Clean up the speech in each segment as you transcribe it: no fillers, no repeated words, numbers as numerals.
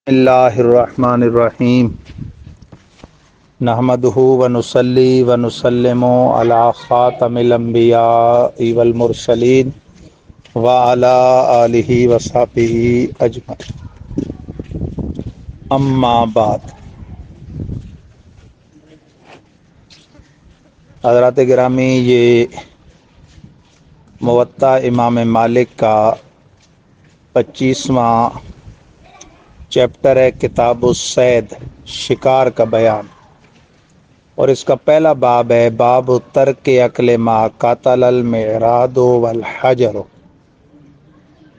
اللہ الرحمن الرحیم نحمدہ ونصلی ونسلم علی خاتم الانبیاء والمرسلین وعلی آلہ وصحبہ اجمعین، اما بعد۔ حضرات گرامی، یہ موطا امام مالک کا 25واں چیپٹر ہے، کتاب الصید، شکار کا بیان، اور اس کا پہلا باب ہے باب ترک اکل ما قاتل المعراض والحجر،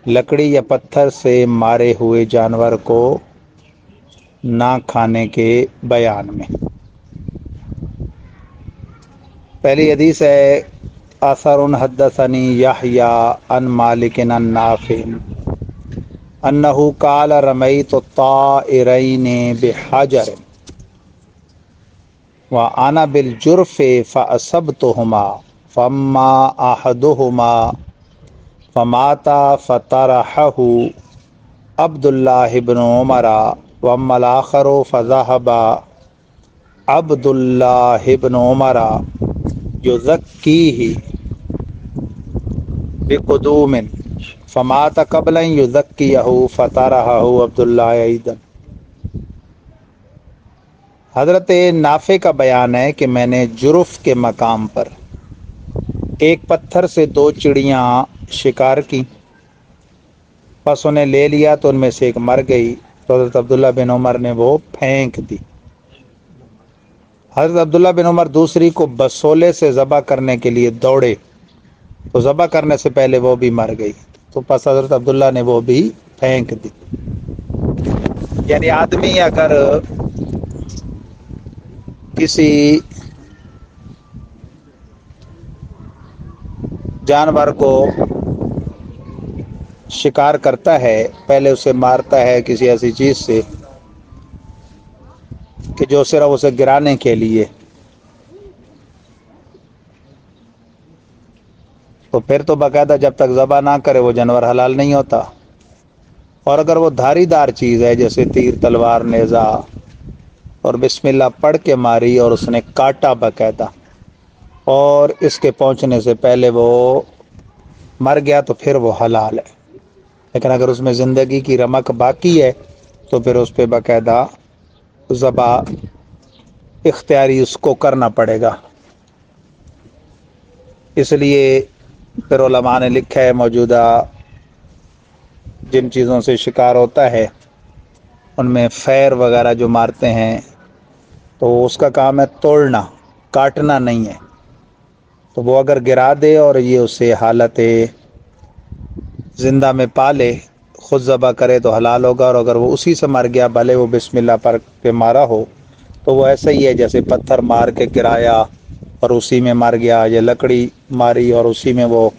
لکڑی یا پتھر سے مارے ہوئے جانور کو نہ کھانے کے بیان میں۔ پہلی حدیث ہے، اثر حدثنی یحییٰ عن مالک عن نافع انہ قال رمیت الطائرین بحجر وانا بالجرف فاصبتهما فاما احدهما فمات فطرحه عبد الله بن عمر واما الاخر فذهب عبد الله بن عمر یزکیہ بقدوم فمات قبل ان یزکیہ فطرحہ عبد اللہ ایضا۔ حضرت نافع کا بیان ہے کہ میں نے جرف کے مقام پر ایک پتھر سے 2 چڑیاں شکار کی، پس انہیں لے لیا تو ان میں سے ایک مر گئی، تو حضرت عبداللہ بن عمر نے وہ پھینک دی۔ حضرت عبداللہ بن عمر دوسری کو بسولے سے ذبح کرنے کے لیے دوڑے، تو ذبح کرنے سے پہلے وہ بھی مر گئی، تو پس حضرت عبداللہ نے وہ بھی پھینک دی۔ یعنی آدمی اگر کسی جانور کو شکار کرتا ہے، پہلے اسے مارتا ہے کسی ایسی چیز سے کہ جو صرف اسے گرانے کے لیے، تو پھر تو باقاعدہ جب تک ذبح نہ کرے وہ جانور حلال نہیں ہوتا۔ اور اگر وہ دھاری دار چیز ہے جیسے تیر، تلوار، نیزہ، اور بسم اللہ پڑھ کے ماری اور اس نے کاٹا باقاعدہ، اور اس کے پہنچنے سے پہلے وہ مر گیا، تو پھر وہ حلال ہے۔ لیکن اگر اس میں زندگی کی رمق باقی ہے تو پھر اس پہ باقاعدہ ذبح اختیاری اس کو کرنا پڑے گا۔ اس لیے پھر علماء نے لکھا ہے، موجودہ جن چیزوں سے شکار ہوتا ہے ان میں فیر وغیرہ جو مارتے ہیں تو اس کا کام ہے توڑنا، کاٹنا نہیں ہے، تو وہ اگر گرا دے اور یہ اسے حالت زندہ میں پالے، خود ذبح کرے تو حلال ہوگا، اور اگر وہ اسی سے مر گیا بھلے وہ بسم اللہ پر کے مارا ہو تو وہ ایسا ہی ہے جیسے پتھر مار کے گرایا اور اسی میں مر گیا، یا لکڑی ماری اور اسی میں وہ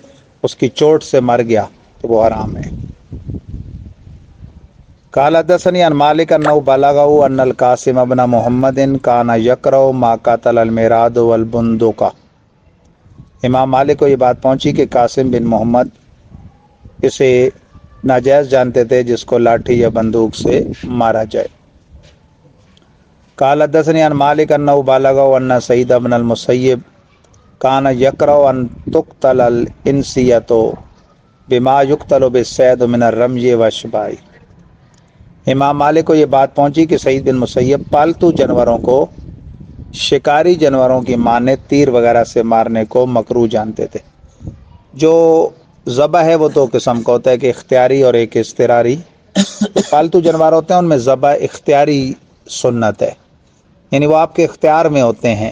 اس کی چوٹ سے مر گیا، تو وہ حرام ہے۔ قال حدثني عن مالك انه بلغه ان القاسم بن محمد كان يكره ما قتل الميراد والبندق۔ امام مالک کو یہ بات پہنچی کہ قاسم بن محمد اسے ناجائز جانتے تھے جس کو لاٹھی یا بندوق سے مارا جائے۔ قال حدثني عن مالك انه بلغه ان سعید بن المسیب كان يكره ان تقتل الانسیة بما يقتل بالصید من الرمي والشباع۔ امام مالک کو یہ بات پہنچی کہ سعید بن مسیب پالتو جانوروں کو شکاری جانوروں کی مانند تیر وغیرہ سے مارنے کو مکروہ جانتے تھے۔ جو ذبح ہے وہ 2 قسم کا ہوتا ہے، کہ اختیاری اور ایک اضطراری۔ پالتو جانور ہوتے ہیں ان میں ذبح اختیاری سنت ہے، یعنی وہ آپ کے اختیار میں ہوتے ہیں۔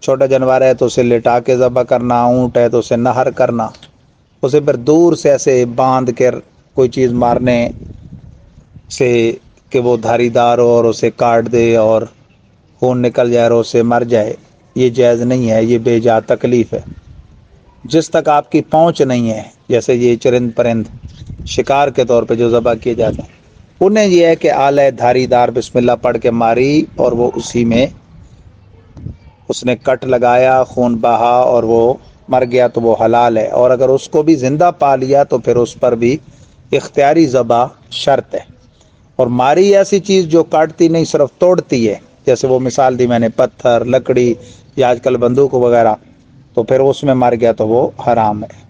چھوٹا جانور ہے تو اسے لٹا کے ذبح کرنا، اونٹ ہے تو اسے نہر کرنا، اسے پھر دور سے ایسے باندھ کر کوئی چیز مارنے سے کہ وہ دھاری دار ہو اور اسے کاٹ دے اور خون نکل جائے اور اسے مر جائے، یہ جائز نہیں ہے، یہ بے جا تکلیف ہے۔ جس تک آپ کی پہنچ نہیں ہے، جیسے یہ چرند پرند شکار کے طور پہ جو ذبح کیے جاتے ہیں، انہیں یہ ہے کہ آلہ دھاری دار بسم اللہ پڑھ کے ماری اور وہ اسی میں اس نے کٹ لگایا، خون بہا اور وہ مر گیا، تو وہ حلال ہے۔ اور اگر اس کو بھی زندہ پا لیا تو پھر اس پر بھی اختیاری ذبح شرط ہے۔ اور ماری ایسی چیز جو کاٹتی نہیں صرف توڑتی ہے، جیسے وہ مثال دی میں نے، پتھر، لکڑی یا آج کل بندوق وغیرہ، تو پھر اس میں مر گیا تو وہ حرام ہے۔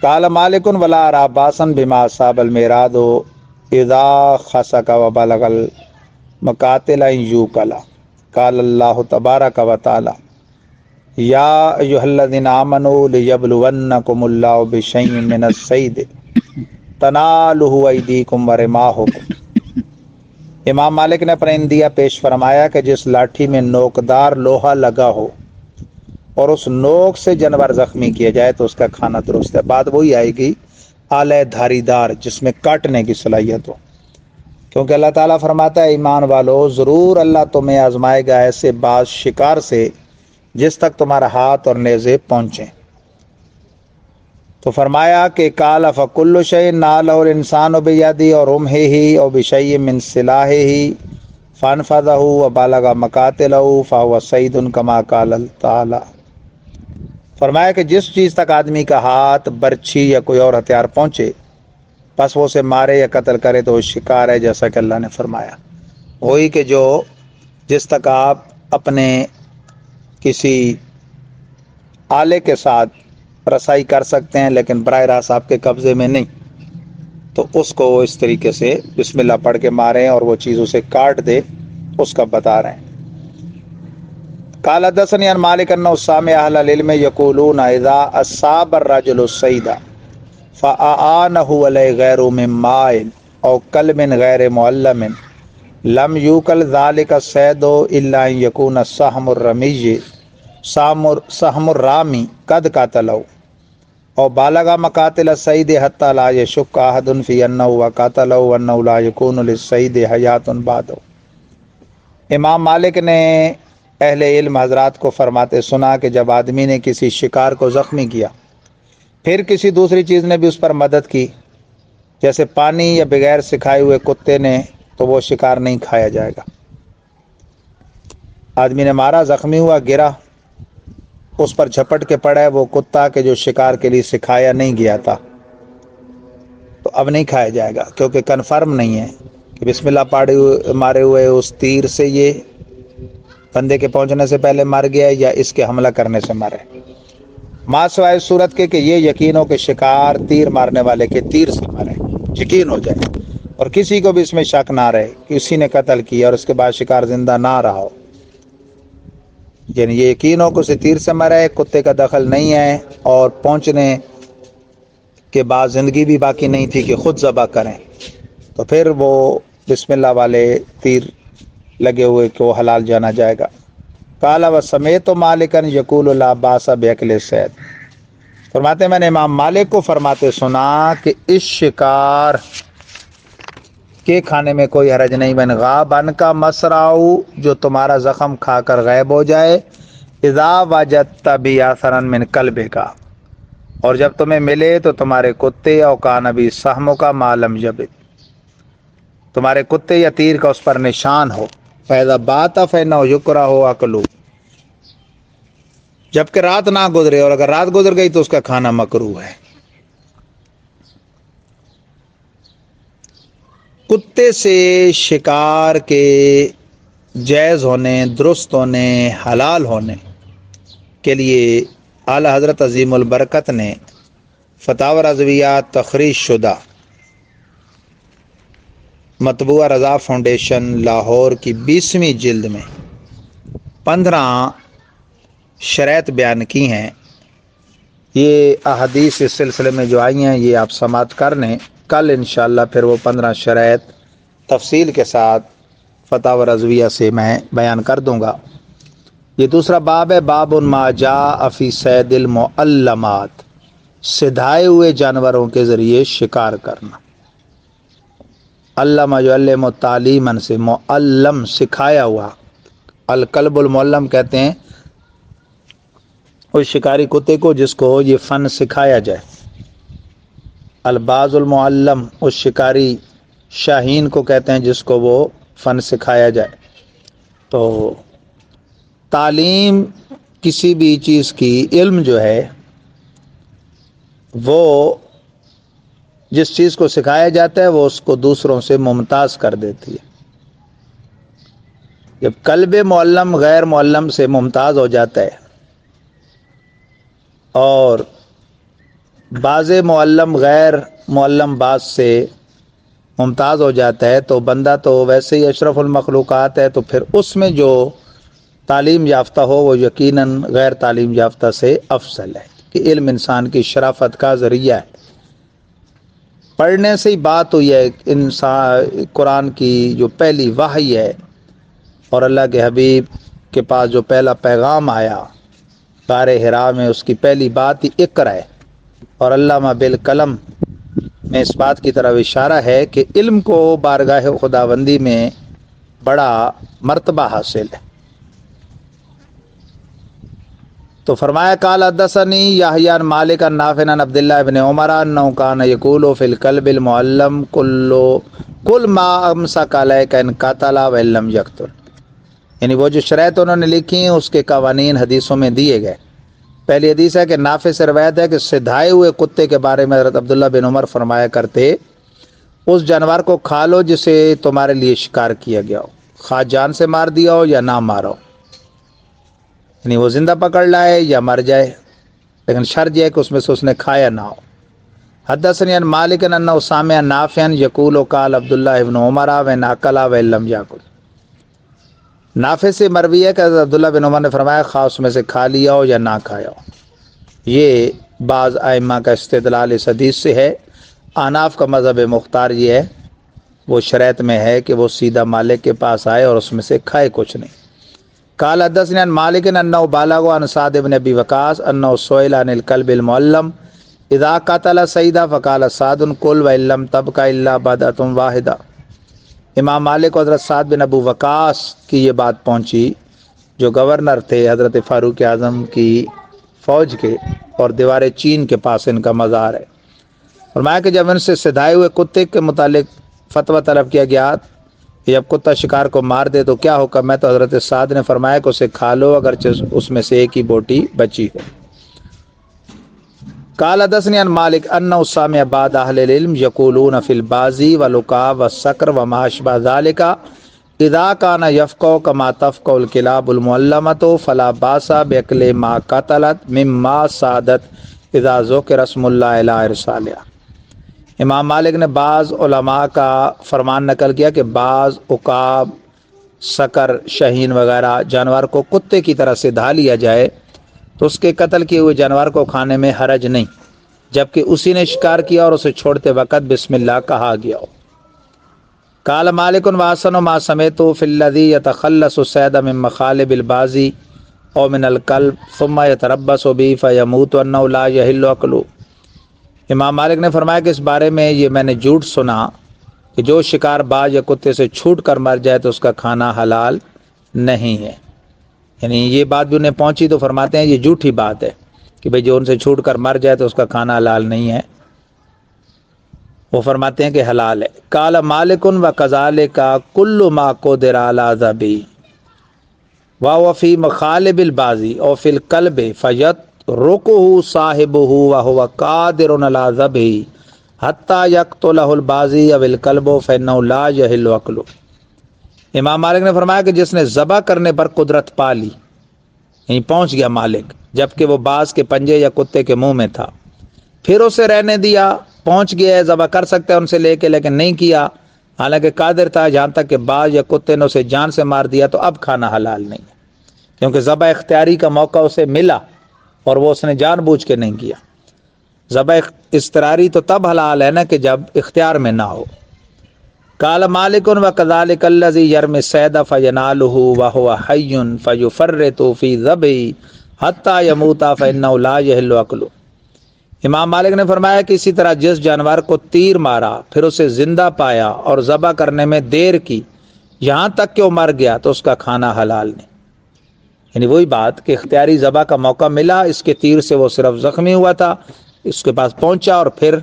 قال مالک ولا ارى باسا بما اصاب الميراد اذا خسك وبلغ المقاتل ان يوكل قال الله تبارك وتعالى یا ایھا الذین آمنوا لیبلونکم اللہ بشیء من الصید تنالہ ایدیکم ورماحکم۔ امام مالک نے اپنا اندیہ پیش فرمایا کہ جس لاٹھی میں نوکدار لوہا لگا ہو اور اس نوک سے جانور زخمی کیا جائے تو اس کا کھانا درست ہے۔ بات وہی آئے گی آلہ دھاری دار، جس میں کاٹنے کی صلاحیت ہو، کیونکہ اللہ تعالیٰ فرماتا ہے ایمان والو ضرور اللہ تمہیں آزمائے گا ایسے بعض شکار سے جس تک تمہارا ہاتھ اور نیزے پہنچیں۔ تو فرمایا کہ قال فکل شیء نالہ الانسان بیدہ اور رمحہ اور بشیء من سلاحہ فانفذہ وبلغ مقاتلہ فہو صید کما قال تعالی۔ فرمایا کہ جس چیز تک آدمی کا ہاتھ، برچھی یا کوئی اور ہتھیار پہنچے پس وہ اسے مارے یا قتل کرے تو وہ شکار ہے، جیسا کہ اللہ نے فرمایا۔ وہی کہ جو جس تک آپ اپنے کسی آلے کے ساتھ رسائی کر سکتے ہیں لیکن براہ راست آپ کے قبضے میں نہیں، تو اس کو اس طریقے سے بسم اللہ پڑھ کے ماریں اور وہ چیز اسے کاٹ دے، اس کا بتا رہے ہیں۔ قال حدثني عن مالك انه سمع اهل العلم يقولون اذا اصاب الرجل الصيد فاعانه عليه غير من ماء او كلب غير معلم لم يوكل ذلك الصيد الا ان يكون سهم الرمي سهم الرامی قد قاتلوا او بالغ مقاتل الصید حتى لا يشك احد في انه قاتله وانه لا يكون للصید حیات بعده۔ امام مالک نے اہل علم حضرات کو فرماتے سنا کہ جب آدمی نے کسی شکار کو زخمی کیا پھر کسی دوسری چیز نے بھی اس پر مدد کی، جیسے پانی یا بغیر سکھائے ہوئے کتے نے، تو وہ شکار نہیں کھایا جائے گا۔ آدمی نے مارا، زخمی ہوا، گرا، اس پر جھپٹ کے پڑا ہے وہ کتا کہ جو شکار کے لیے سکھایا نہیں گیا تھا، تو اب نہیں کھایا جائے گا، کیونکہ کنفرم نہیں ہے کہ بسم اللہ مارے ہوئے اس تیر سے یہ بندے کے پہنچنے سے پہلے مر گیا یا اس کے حملہ کرنے سے مرے، ما سوائے صورت کے کہ یہ یقین ہو کہ شکار تیر مارنے والے کے تیر سے مرے، یقین ہو جائے اور کسی کو بھی اس میں شک نہ رہے کہ اسی نے قتل کیا اور اس کے بعد شکار زندہ نہ رہا ہو، یعنی یہ یقین ہو کہ اسے تیر سے مرے، کتے کا دخل نہیں ہے اور پہنچنے کے بعد زندگی بھی باقی نہیں تھی کہ خود ذبح کریں، تو پھر وہ بسم اللہ والے تیر لگے ہوئے کہ وہ حلال جانا جائے گا۔ قال وسمعت مالکا یقول لا باس باکل الصید، فرماتے میں نے امام مالک کو فرماتے سنا کہ اس شکار کے کھانے میں کوئی حرج نہیں، بن غاب ان کا مسراؤ جو تمہارا زخم کھا کر غائب ہو جائے، اذا وجدت بھی اثرا من کلب کا، اور جب تمہیں ملے تو تمہارے کتے او کان بھی سہموں کا معلوم یبت، تمہارے کتے یا تیر کا اس پر نشان ہو، فیضا بات فینہ یکرہ ہو اکلو، جبکہ رات نہ گزرے، اور اگر رات گزر گئی تو اس کا کھانا مکروہ ہے۔ کتے سے شکار کے جائز ہونے، درست ہونے، حلال ہونے کے لیے اعلیٰ حضرت عظیم البرکت نے فتاوی رضویہ تخریج شدہ مطبوعہ رضا فاؤنڈیشن لاہور کی 20ویں جلد میں 15 شرائط بیان کی ہیں۔ یہ احادیث اس سلسلے میں جو آئی ہیں یہ آپ سماعت کر لیں، کل انشاءاللہ پھر وہ 15 شرائط تفصیل کے ساتھ فتاوی رضویہ سے میں بیان کر دوں گا۔ یہ دوسرا باب ہے، باب ما جاء فی صید المعلمات، سدھائے ہوئے جانوروں کے ذریعے شکار کرنا۔ علم یعلم تعلیما سے معلم سکھایا ہوا، الکلب المعلم کہتے ہیں اس شکاری کتے کو جس کو یہ فن سکھایا جائے، الباز المعلم اس شکاری شاہین کو کہتے ہیں جس کو وہ فن سکھایا جائے۔ تو تعلیم کسی بھی چیز کی، علم جو ہے وہ جس چیز کو سکھایا جاتا ہے وہ اس کو دوسروں سے ممتاز کر دیتی ہے۔ جب قلب معلم غیر معلم سے ممتاز ہو جاتا ہے اور بعض معلم غیر معلم بعض سے ممتاز ہو جاتا ہے تو بندہ تو ویسے ہی اشرف المخلوقات ہے، تو پھر اس میں جو تعلیم یافتہ ہو وہ یقیناً غیر تعلیم یافتہ سے افضل ہے، کہ علم انسان کی شرافت کا ذریعہ ہے۔ پڑھنے سے ہی بات ہوئی ہے، انسان قرآن کی جو پہلی وحی ہے اور اللہ کے حبیب کے پاس جو پہلا پیغام آیا غار حرا میں، اس کی پہلی بات ہی اقرا ہے، اور علامہ بالقلم میں اس بات کی طرف اشارہ ہے کہ علم کو بارگاہ خداوندی میں بڑا مرتبہ حاصل ہے۔ تو فرمایا قال حدثنی یحیی عن مالک عن نافع عن عبد الله بن عمر انه كان يقول في الكلب المعلم كل ما امسك عليك ان قتل وان لم يقتل، یعنی وہ جو شرائط انہوں نے لکھی ہیں اس کے قوانین حدیثوں میں دیے گئے۔ پہلی حدیث ہے کہ نافع سے روایت ہے کہ سدھائے ہوئے کتے کے بارے میں حضرت عبداللہ بن عمر فرمایا کرتے، اس جانور کو کھا لو جسے تمہارے لیے شکار کیا گیا ہو، خواہ جان سے مار دیا ہو یا نہ مارو، یعنی وہ زندہ پکڑ لائے یا مر جائے، لیکن شرط یہ ہے کہ اس میں سے اس نے کھایا نہ ہو۔ حدثنی عن مالک انه سمع نافعا یقول قال عبد الله بن عمر وان اکل وان لم یاکل، نافع سے مروی ہے کہ حضرت عبداللہ بن عمر نے فرمایا خواہ اس میں سے کھا لیا ہو یا نہ کھایا ہو۔ یہ بعض ائمہ کا استدلال اس حدیث سے ہے۔ احناف کا مذہب مختار یہ ہے، وہ شریعت میں ہے کہ وہ سیدھا مالک کے پاس آئے اور اس میں سے کھائے کچھ نہیں۔ قال حدثني عن مالك انه بلغ عن سعد بن ابي وقاص انه سئل عن الكلب المعلم اذا قتل سيدا فقال سعد كل وان لم تبق الا بدعه واحده۔ امام مالک و حضرت سعد بن ابو وقاص کی یہ بات پہنچی جو گورنر تھے حضرت فاروق اعظم کی فوج کے، اور دیوار چین کے پاس ان کا مزار ہے۔ فرمایا کہ جب ان سے سدھائے ہوئے کتے کے متعلق فتویٰ طلب کیا گیا کہ جب کتا شکار کو مار دے تو کیا حکم ہے، تو حضرت سعد نے فرمایا کہ اسے کھا لو اگرچہ اس میں سے ایک ہی بوٹی بچی ہو۔ قال حدثني عن مالك انه سمع بعض اهل العلم يقولون في البازي والعقاب والسكر وما اشبه ذلك اذا كان يفقه كما تفقه الكلاب المعلمة فلا باس باكل ما قتلت مما صادت اذا ذكر اسم الله الى ارسالها۔ امام مالک نے بعض علماء کا فرمان نقل کیا کہ بعض عقاب، سکر، شہین وغیرہ جانور کو کتے کی طرح سے دھا لیا جائے تو اس کے قتل کیے ہوئے جانور کو کھانے میں حرج نہیں، جبکہ اسی نے شکار کیا اور اسے چھوڑتے وقت بسم اللہ کہا گیا ہو۔ قال مالک وحسن ما سمعت في الذي يتخلص الصيد من مخالب البازي او من الكلب ثم يتربص به فيموت انه لا يحل اكله۔ امام مالک نے فرمایا کہ اس بارے میں یہ میں نے جھوٹ سنا کہ جو شکار باز یا کتے سے چھوٹ کر مر جائے تو اس کا کھانا حلال نہیں ہے، یعنی یہ بات بھی انہیں پہنچی تو فرماتے ہیں یہ جھوٹی بات ہے کہ بھئی جو ان سے چھوٹ کر مر جائے تو اس کا کھانا حلال نہیں ہے، وہ فرماتے ہیں کہ حلال ہے۔ قال مالک وکذالک کل ما قدر علی ذبیح وهو فی مخالب البازی او فی الکلب فیترکہ صاحبہ وهو قادر علی ذبیح حتی یقتلہ البازی او الکلب فانہ لا یحل اکلہ۔ امام مالک نے فرمایا کہ جس نے ذبح کرنے پر قدرت پا لی، یہیں پہنچ گیا مالک، جبکہ وہ باز کے پنجے یا کتے کے منہ میں تھا، پھر اسے رہنے دیا، پہنچ گیا ہے ذبح کر سکتا ہے ان سے لے کے، لیکن نہیں کیا، حالانکہ قادر تھا، جہاں تک کہ باز یا کتے نے اسے جان سے مار دیا تو اب کھانا حلال نہیں ہے، کیونکہ ذبح اختیاری کا موقع اسے ملا اور وہ اس نے جان بوجھ کے نہیں کیا۔ ذبح اضطراری تو تب حلال ہے نا کہ جب اختیار میں نہ ہو۔ قال مالک وکذالک الذی یرمی الصید فینالہ وہو حی فیفرط فی ذبحہ حتی یموت فانہ لا یحل اکلہ۔ امام مالک نے فرمایا کہ اسی طرح جس جانور کو تیر مارا پھر اسے زندہ پایا اور ذبح کرنے میں دیر کی یہاں تک کہ وہ مر گیا تو اس کا کھانا حلال نہیں، یعنی وہی بات کہ اختیاری ذبح کا موقع ملا، اس کے تیر سے وہ صرف زخمی ہوا تھا، اس کے پاس پہنچا اور پھر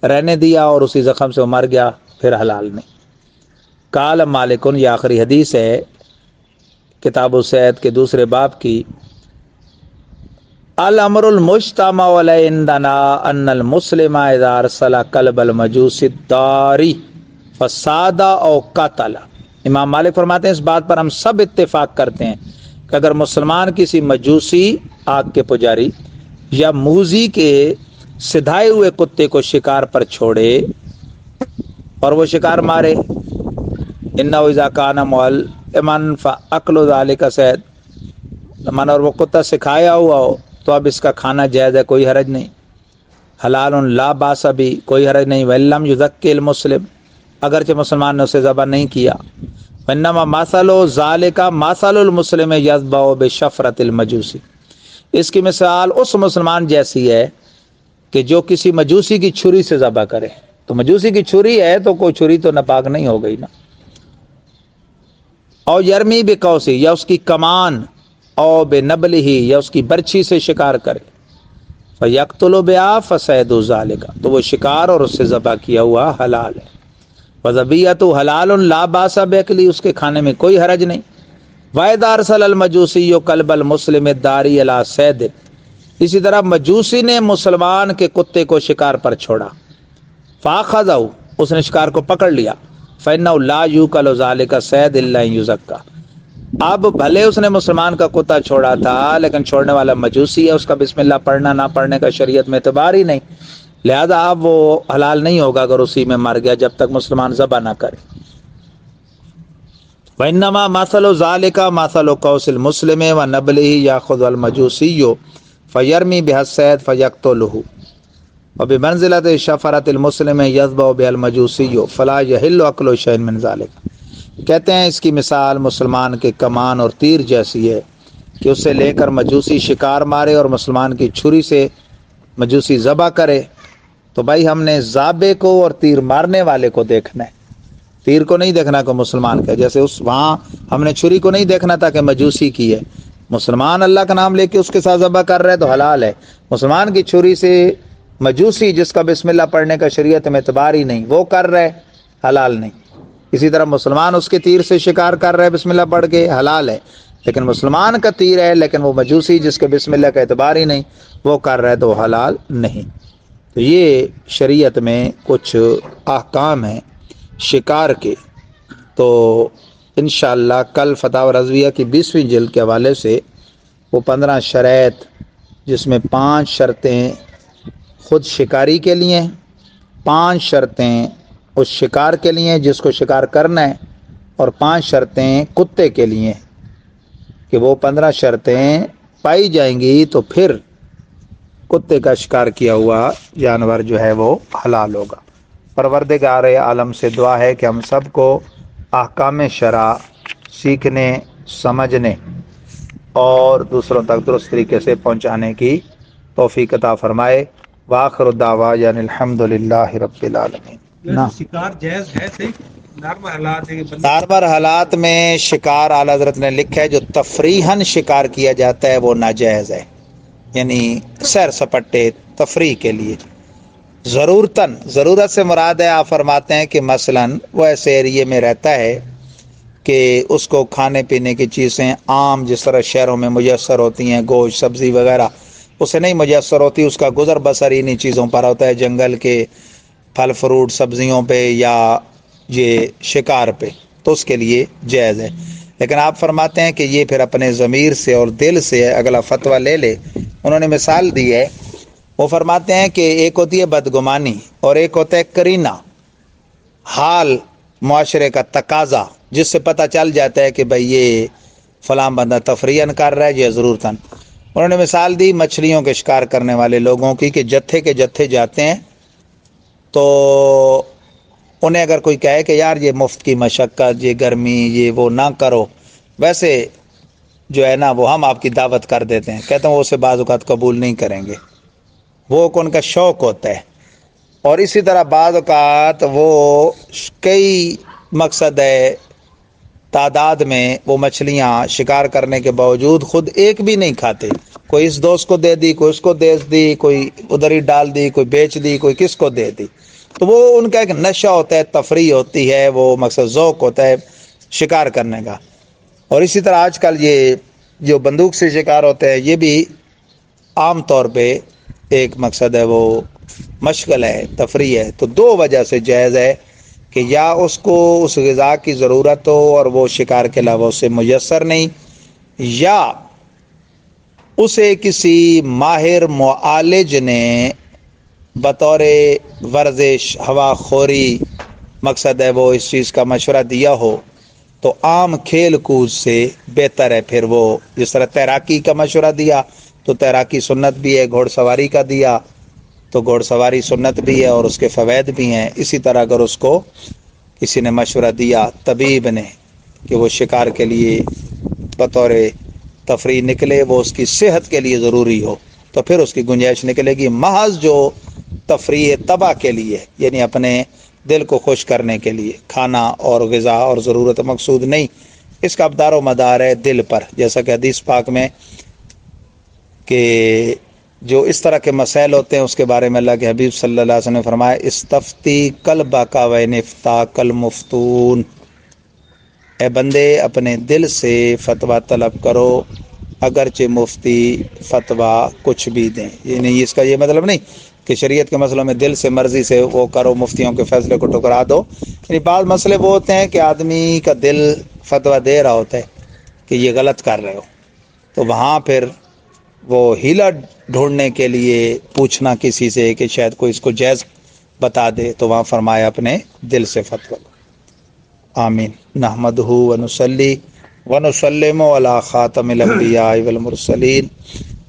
رہنے دیا اور اسی زخم سے وہ مر گیا، پھر حلال نہیں۔ قال مالکن، یہ آخری حدیث ہے کتاب الصید کے دوسرے باب کی۔ الامر المجتمع علیہ عندنا ان المسلم اذا ارسل قلب المجوس الداری فساد او قتل۔ امام مالک فرماتے ہیں اس بات پر ہم سب اتفاق کرتے ہیں کہ اگر مسلمان کسی مجوسی آگ کے پجاری یا موذی کے سدھائے ہوئے کتے کو شکار پر چھوڑے اور وہ شکار مارے، انہ اذا کان معلما فاکل ذلک صید، من اور وہ کتا سکھایا ہوا ہو تو اب اس کا کھانا جائز ہے، کوئی حرج نہیں، حلال لا باس بھی، کوئی حرج نہیں، ولم یزکی المسلم، اگرچہ مسلمان نے اسے ذبح نہیں کیا، انما مثل ذالک مثل المسلم یذبح بشفرۃ المجوسی، اس کی مثال اس مسلمان جیسی ہے کہ جو کسی مجوسی کی چھری سے ذبح کرے۔ تو مجوسی کی چھری ہے تو کوئی چھری تو ناپاک نہیں ہو گئی نا۔ او یرمی بقوسی، یا اس کی کمان، او بنبلہ، یا اس کی برچھی سے شکار کرے، فیقتل بہا فصید ذالک، تو وہ شکار اور اس سے ذبح کیا ہوا حلال ہے، وذبیحۃ حلال لا باس باکلی، اس کے کھانے میں کوئی حرج نہیں۔ وَإِذَا أَرْسَلَ الْمَجُوسِيُّ كَلْبَ الْمُسْلِمِ الدَّارِ عَلَىٰ صَيْدٍ، اسی طرح مجوسی نے مسلمان کے کتے کو شکار پر چھوڑا، فَأَخَذَهُ، اس نے شکار کو پکڑ لیا، فَإِنَّهُ لَا يُؤْكَلُ ذَلِكَ الصَّيْدُ إِلَّا أَن يُذَكَّىٰ، اب بھلے اس نے مسلمان کا کتا چھوڑا تھا لیکن چھوڑنے والا مجوسی ہے، اس کا بسم اللہ پڑھنا نہ پڑھنے کا شریعت میں اعتبار ہی نہیں، لہذا اب وہ حلال نہیں ہوگا اگر اسی میں مر گیا جب تک مسلمان ذبح نہ کرے۔ وَإِنَّمَا مَثَلُ ذَلِكَ مَثَلُ قَوْسِ الْمُسْلِمِ وَنَبْلِهِ يَأْخُذُ الْمَجُوسِيُّ فَيَرْمِي بِهَا الصَّيْدَ فَيَقْتُلُهُ وَبِمَنزِلَةِ شَفَرَةِ الْمُسْلِمِ يَذْبَحُ بِهَا الْمَجُوسِيُّ فَلَا يَحِلُّ أَكْلُ شَيْءٍ مِّن ذَلِكَ، کہتے ہیں اس کی مثال مسلمان کے کمان اور تیر جیسی ہے کہ اسے لے کر مجوسی شکار مارے اور مسلمان کی چھری سے مجوسی ذبح کرے، تو بھائی ہم نے ذابے کو اور تیر مارنے والے کو دیکھنا ہے، تیر کو نہیں دیکھنا کہ مسلمان کا، جیسے اس وہاں ہم نے چھری کو نہیں دیکھنا تھا کہ مجوسی کی ہے، مسلمان اللہ کا نام لے کے اس کے ساتھ ذبح کر رہے تو حلال ہے، مسلمان کی چھری سے مجوسی جس کا بسم اللہ پڑھنے کا شریعت میں اعتبار ہی نہیں وہ کر رہے، حلال نہیں۔ اسی طرح مسلمان اس کے تیر سے شکار کر رہے بسم اللہ پڑھ کے، حلال ہے، لیکن مسلمان کا تیر ہے لیکن وہ مجوسی جس کے بسم اللہ کا اعتبار ہی نہیں وہ کر رہے تو حلال نہیں۔ تو یہ شریعت میں کچھ احکام ہیں شکار کے، تو انشاءاللہ کل فتاوی رضویہ کی 20ویں جلد کے حوالے سے وہ 15 شرائط جس میں 5 شرطیں خود شکاری کے لیے، 5 شرطیں اس شکار کے لیے جس کو شکار کرنا ہے، اور 5 شرطیں کتے کے لیے، کہ وہ 15 شرطیں پائی جائیں گی تو پھر کتے کا شکار کیا ہوا جانور جو ہے وہ حلال ہوگا۔ پروردگار عالم سے دعا ہے کہ ہم سب کو احکام شرع سیکھنے، سمجھنے اور دوسروں تک درست طریقے سے پہنچانے کی توفیق عطا فرمائے۔ وآخر الدعوانا الحمدللہ رب العالمین۔ شکار جائز ہے صحیح نارمل حالات ہے کہ بندہ نارمل حالات میں شکار اعلیٰ حضرت نے لکھا ہے جو تفریحاً شکار کیا جاتا ہے وہ ناجائز ہے، یعنی سیر سپٹے تفریح کے لیے، ضرورتاً، ضرورت سے مراد ہے آپ فرماتے ہیں کہ مثلاً وہ ایسے ایریے میں رہتا ہے کہ اس کو کھانے پینے کی چیزیں عام جس طرح شہروں میں میسر ہوتی ہیں، گوشت سبزی وغیرہ اسے نہیں میسر ہوتی، اس کا گزر بسر انہی چیزوں پر ہوتا ہے، جنگل کے پھل فروٹ سبزیوں پہ یا یہ شکار پہ، تو اس کے لیے جائز ہے۔ لیکن آپ فرماتے ہیں کہ یہ پھر اپنے ضمیر سے اور دل سے اگلا فتویٰ لے لے۔ انہوں نے مثال دی ہے، وہ فرماتے ہیں کہ ایک ہوتی ہے بدگمانی اور ایک ہوتا ہے کرینہ، حال معاشرے کا تقاضا جس سے پتہ چل جاتا ہے کہ بھئی یہ فلاں بندہ تفریحاً کر رہا ہے یا ضرورتاً۔ انہوں نے مثال دی مچھلیوں کے شکار کرنے والے لوگوں کی کہ جتھے کے جتھے جاتے ہیں تو انہیں اگر کوئی کہے کہ یار یہ مفت کی مشقت، یہ گرمی، یہ وہ نہ کرو، ویسے جو ہے نا وہ ہم آپ کی دعوت کر دیتے ہیں، کہتے ہیں وہ اسے بعض اوقات قبول نہیں کریں گے، وہ ان کا شوق ہوتا ہے۔ اور اسی طرح بعض اوقات وہ کئی مقصد ہے تعداد میں وہ مچھلیاں شکار کرنے کے باوجود خود ایک بھی نہیں کھاتے، کوئی اس دوست کو دے دی، کوئی اس کو دے دی، کوئی ادھر ہی ڈال دی، کوئی بیچ دی، کوئی کس کو دے دی، تو وہ ان کا ایک نشہ ہوتا ہے، تفریح ہوتی ہے، وہ مقصد ذوق ہوتا ہے شکار کرنے کا۔ اور اسی طرح آج کل یہ جو بندوق سے شکار ہوتے ہیں یہ بھی عام طور پہ ایک مقصد ہے وہ مشغل ہے، تفریح ہے، تو دو وجہ سے جائز ہے کہ یا اس کو اس غذا کی ضرورت ہو اور وہ شکار کے علاوہ اسے میسر نہیں، یا اسے کسی ماہر معالج نے بطور ورزش ہوا خوری، مقصد ہے وہ اس چیز کا مشورہ دیا ہو، تو عام کھیل کود سے بہتر ہے پھر وہ، جس طرح تیراکی کا مشورہ دیا تو تیراکی سنت بھی ہے، گھوڑ سواری کا دیا تو گھوڑ سواری سنت بھی ہے اور اس کے فوائد بھی ہیں، اسی طرح اگر اس کو کسی نے مشورہ دیا طبیب نے کہ وہ شکار کے لیے بطور تفریح نکلے، وہ اس کی صحت کے لیے ضروری ہو، تو پھر اس کی گنجائش نکلے گی۔ محض جو تفریح تباہ کے لیے، یعنی اپنے دل کو خوش کرنے کے لیے کھانا اور غذا اور ضرورت مقصود نہیں، اس کا دار و مدار ہے دل پر، جیسا کہ حدیث پاک میں کہ جو اس طرح کے مسائل ہوتے ہیں اس کے بارے میں اللہ کے حبیب صلی اللہ علیہ وسلم نے فرمایا استفتی قلبک وان افتاک المفتون، اے بندے اپنے دل سے فتویٰ طلب کرو اگرچہ مفتی فتویٰ کچھ بھی دیں، یعنی اس کا یہ مطلب نہیں کہ شریعت کے مسئلوں میں دل سے مرضی سے وہ کرو، مفتیوں کے فیصلے کو ٹکرا دو، یعنی بعض مسئلے وہ ہوتے ہیں کہ آدمی کا دل فتویٰ دے رہا ہوتا ہے کہ یہ غلط کر رہے ہو، تو وہاں پھر وہ ہیلا ڈھونڈنے کے لیے پوچھنا کسی سے کہ شاید کوئی اس کو جائز بتا دے، تو وہاں فرمایا اپنے دل سے فتویٰ لو۔ آمین۔ نحمدہ ونصلی ونسلم علی خاتم الانبیاء والمرسلین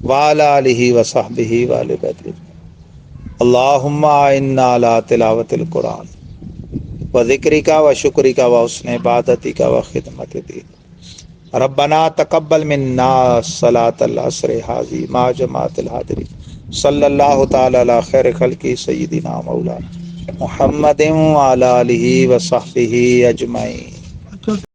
وعلی آلہ وصحبہ وآل بیتہ، اللہم اعنا علی تلاوت القرآن وذکرک وشکرک وحسن عبادتک وخدمت دینک، ربنا تقبل منا صلاة العصر حاضی مع جماعت الحاضرین، صلی اللہ تعالی علی خیر خلقہ سیدنا مولانا محمد وعلی آلہ وصحبہ اجمعین۔